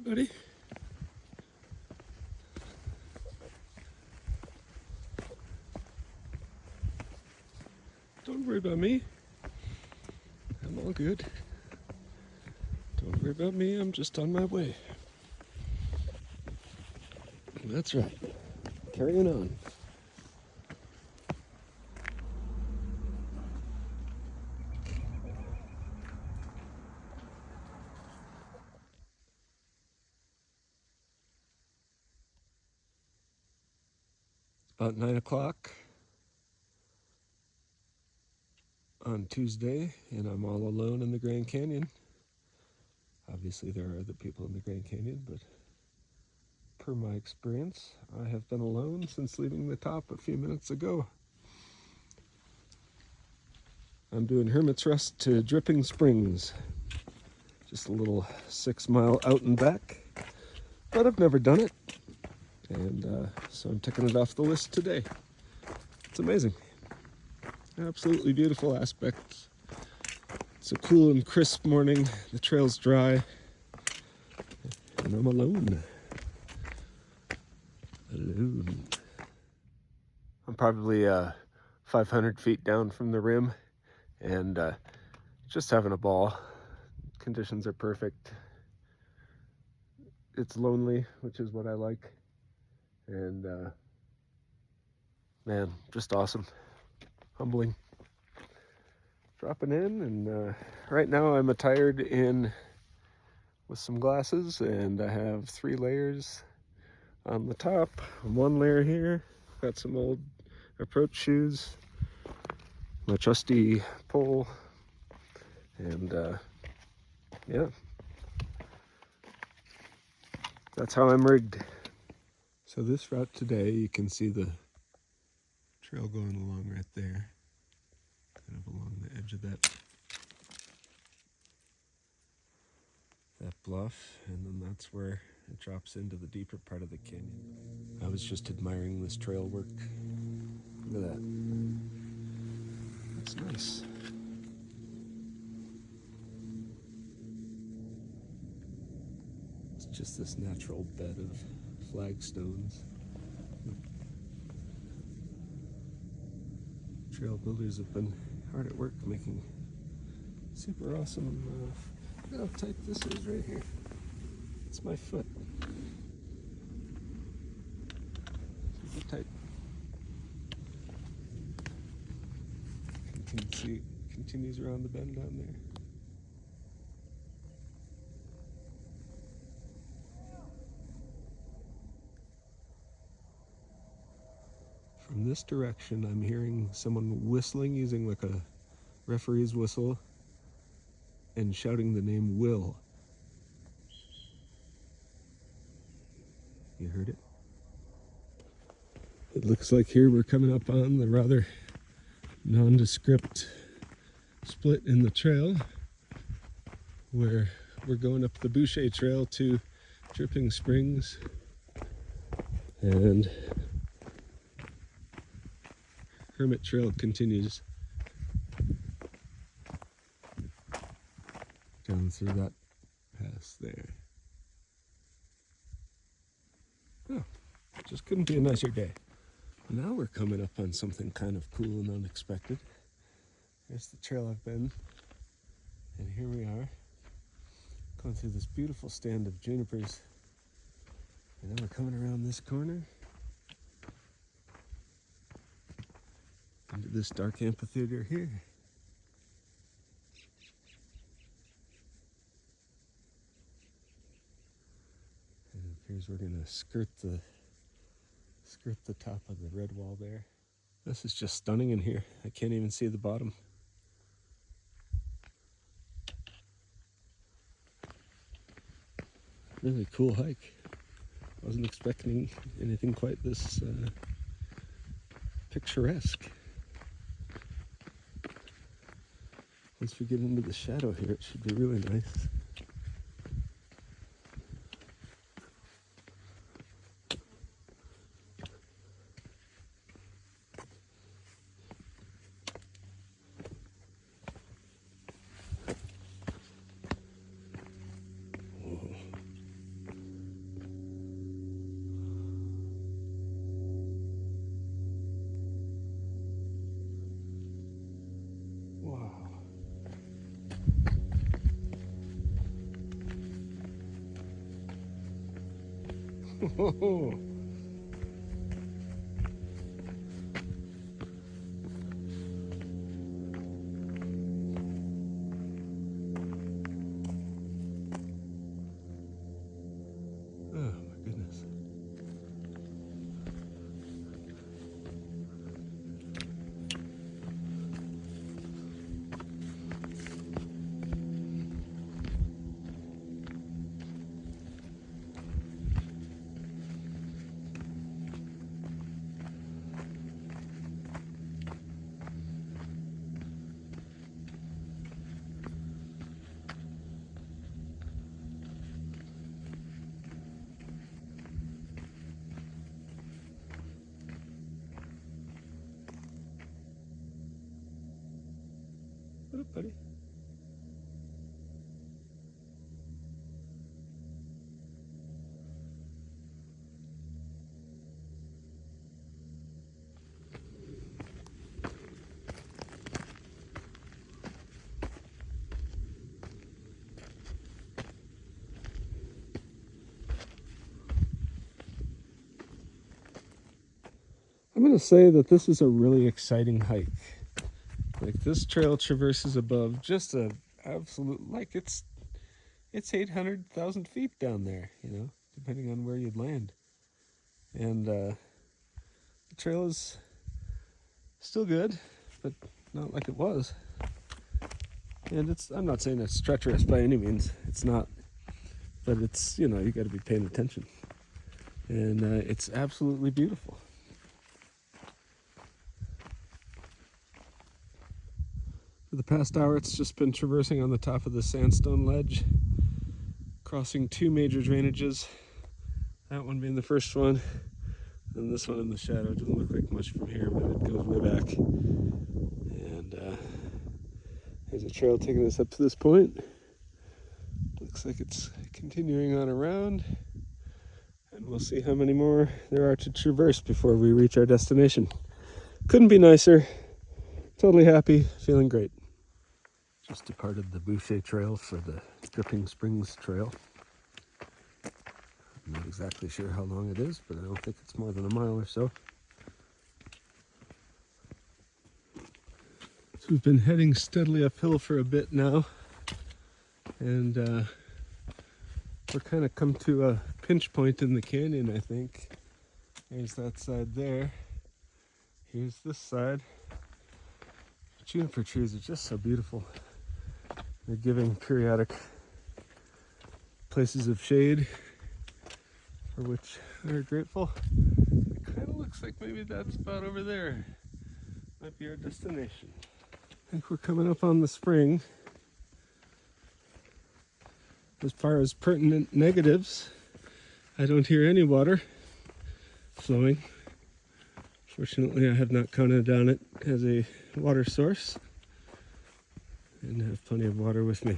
buddy. Don't worry about me. I'm all good. Don't worry about me. I'm just on my way. That's right. Carrying on. About 9 o'clock on Tuesday, and I'm all alone in the Grand Canyon. Obviously, there are other people in the Grand Canyon, but per my experience, I have been alone since leaving the top a few minutes ago. I'm doing Hermit's Rest to Dripping Springs. Just a little 6-mile out and back, but I've never done it. And so I'm ticking it off the list today. It's amazing. Absolutely beautiful aspects. It's a cool and crisp morning. The trail's dry. And I'm alone. Alone. I'm probably 500 feet down from the rim and just having a ball. Conditions are perfect. It's lonely, which is what I like. And man, just awesome. Humbling. Dropping in, and right now I'm attired in with some glasses, and I have 3 layers on the top. 1 layer here. Got some old approach shoes, my trusty pole, and yeah, that's how I'm rigged. So this route today, you can see the trail going along right there, kind of along the edge of that bluff, and then that's where it drops into the deeper part of the canyon. I was just admiring this trail work. Look at that. That's nice. It's just this natural bed of flagstones. Trail builders have been hard at work making super awesome. Look how tight this is right here. It's my foot. Super tight. You can see it continues around the bend down there. From this direction, I'm hearing someone whistling using like a referee's whistle and shouting the name Will. You heard it? It looks like here we're coming up on the rather nondescript split in the trail where we're going up the Boucher Trail to Dripping Springs, and Hermit Trail continues down through that pass there. Oh, just couldn't be a nicer day. Now we're coming up on something kind of cool and unexpected. There's the trail I've been, and here we are, going through this beautiful stand of junipers. And then we're coming around this corner into this dark amphitheater here. And it appears we're gonna skirt the top of the red wall there. This is just stunning in here. I can't even see the bottom. Really cool hike. Wasn't expecting anything quite this picturesque. Once we get into the shadow here, it should be really nice. my goodness. What up, buddy? I'm going to say that this is a really exciting hike. Like, this trail traverses above just a absolute, like, it's 800,000 feet down there, you know, depending on where you'd land. And the trail is still good, but not like it was. And I'm not saying it's treacherous by any means. It's not. But it's, you know, you got to be paying attention. And it's absolutely beautiful. For the past hour, it's just been traversing on the top of the sandstone ledge, crossing two major drainages. That one being the first one, and this one in the shadow. Doesn't look like much from here, but it goes way back. And there's a trail taking us up to this point. Looks like it's continuing on around, and we'll see how many more there are to traverse before we reach our destination. Couldn't be nicer. Totally happy, feeling great. Just departed the Boucher Trail for the Dripping Springs Trail. I'm not exactly sure how long it is, but I don't think it's more than a mile or so. So we've been heading steadily uphill for a bit now, and we're kind of come to a pinch point in the canyon, I think. There's that side there. Here's this side. Juniper trees are just so beautiful. They're giving periodic places of shade, for which we're grateful. It kind of looks like maybe that spot over there might be our destination. I think we're coming up on the spring. As far as pertinent negatives, I don't hear any water flowing. Fortunately, I have not counted on it as a water source and have plenty of water with me.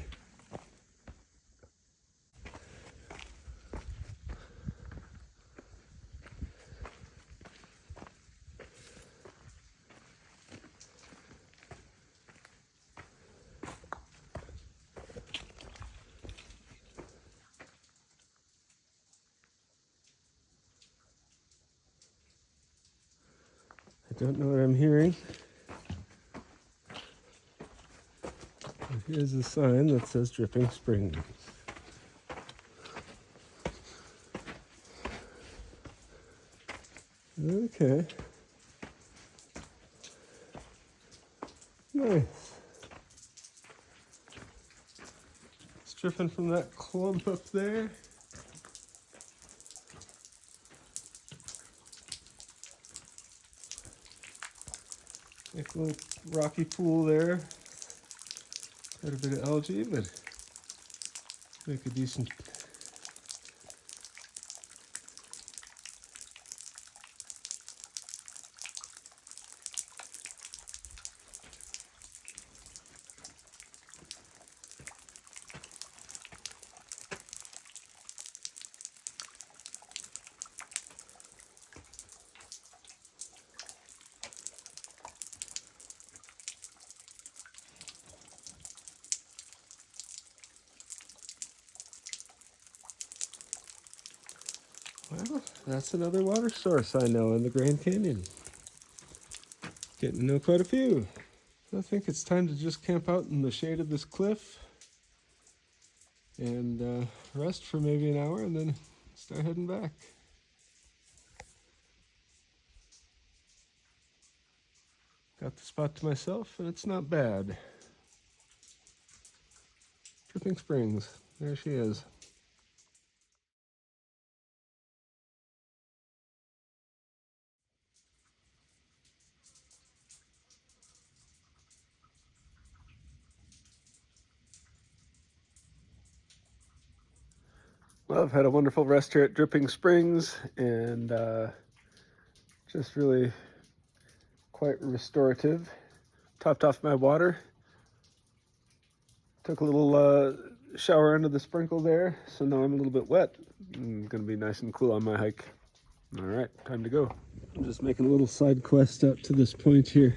I don't know what I'm hearing. Here's a sign that says Dripping Springs. Okay. Nice. It's dripping from that clump up there. Like a little rocky pool there. Quite a bit of algae, but make a decent. That's another water source I know in the Grand Canyon. Getting to know quite a few. I think it's time to just camp out in the shade of this cliff and rest for maybe an hour and then start heading back. Got the spot to myself and it's not bad. Dripping Springs, there she is. Well, I've had a wonderful rest here at Dripping Springs and just really quite restorative. Topped off my water. Took a little shower under the sprinkle there, so now I'm a little bit wet. I'm gonna be nice and cool on my hike. All right, time to go. I'm just making a little side quest out to this point here.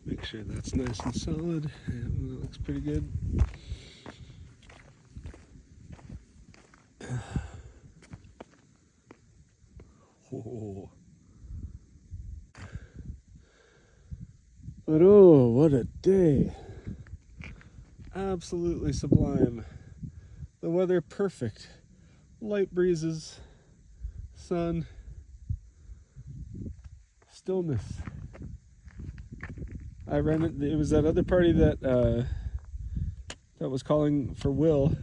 Make sure that's nice and solid. Yeah, that looks pretty good. Oh. But oh, what a day. Absolutely sublime. The weather perfect. Light breezes, sun, stillness. I ran it. It was that other party that was calling for Will.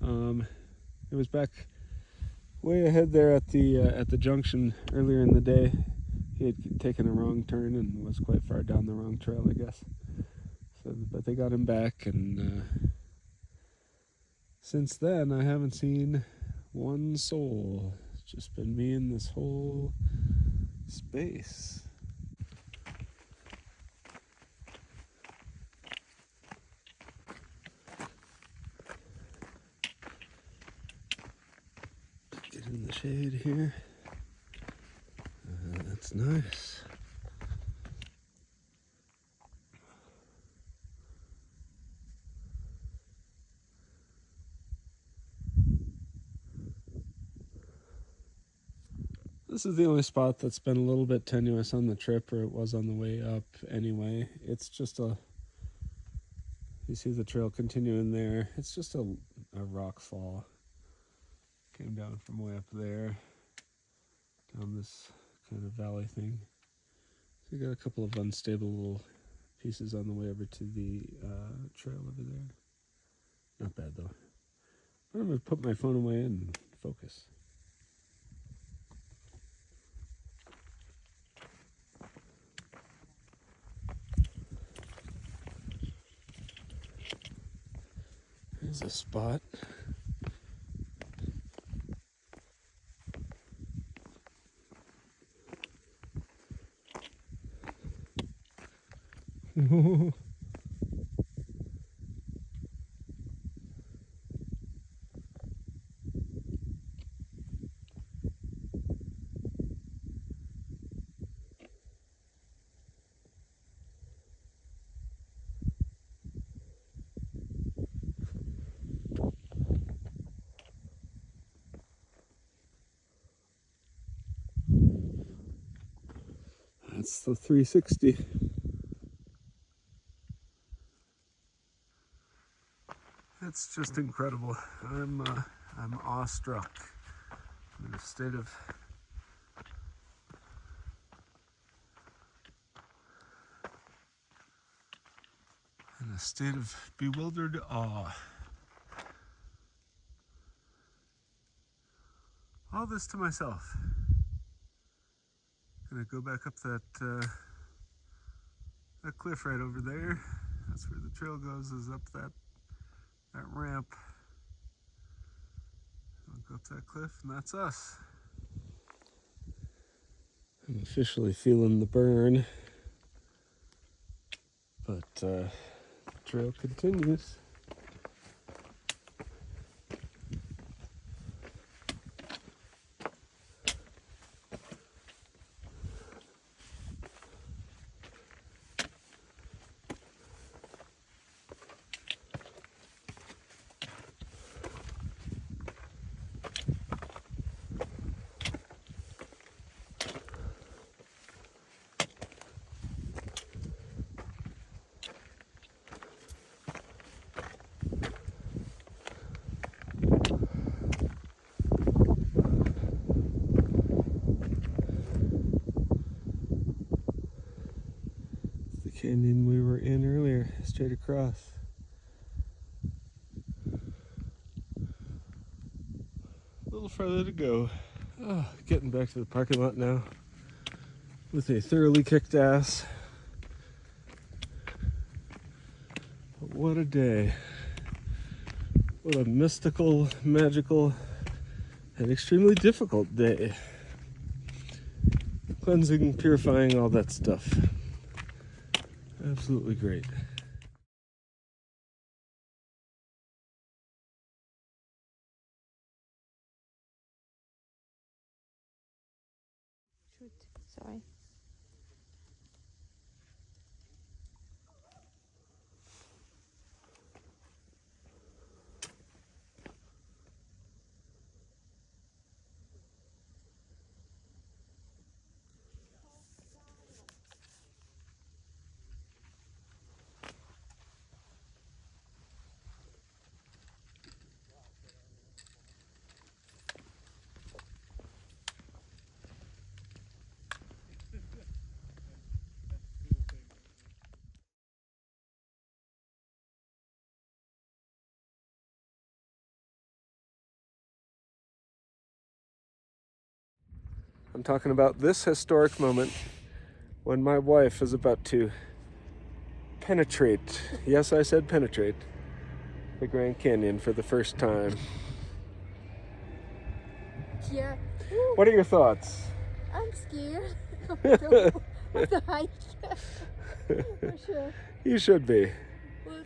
It was back way ahead there at the junction earlier in the day. He had taken a wrong turn and was quite far down the wrong trail, I guess. So, but they got him back, and since then I haven't seen one soul. It's just been me in this whole space. Get in the shade here. That's nice. This is the only spot that's been a little bit tenuous on the trip, or it was on the way up anyway. It's just you see the trail continuing there. It's just a rock fall. Came down from way up there, down this kind of valley thing. So you got a couple of unstable little pieces on the way over to the trail over there. Not bad though. But I'm gonna put my phone away and focus. There's a spot. That's the 360. It's just incredible. I'm awestruck. I'm in a state of bewildered awe. All this to myself. Gonna go back up that cliff right over there. That's where the trail goes, is up that ramp. I'll go up that cliff, and that's us. I'm officially feeling the burn. But the trail continues. Canyon we were in earlier, straight across. A little further to go. Oh, getting back to the parking lot now with a thoroughly kicked ass. But what a day. What a mystical, magical, and extremely difficult day. Cleansing, purifying, all that stuff. Absolutely great. Shoot, sorry. I'm talking about this historic moment when my wife is about to penetrate, yes, I said penetrate, the Grand Canyon for the first time. Yeah. What are your thoughts? I'm scared of the hike. For sure. You should be. We'll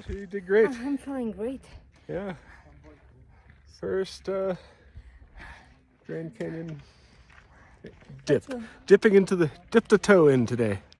see. You did great. I'm feeling great. Yeah. First Grand Canyon dip. Dipped a toe in today.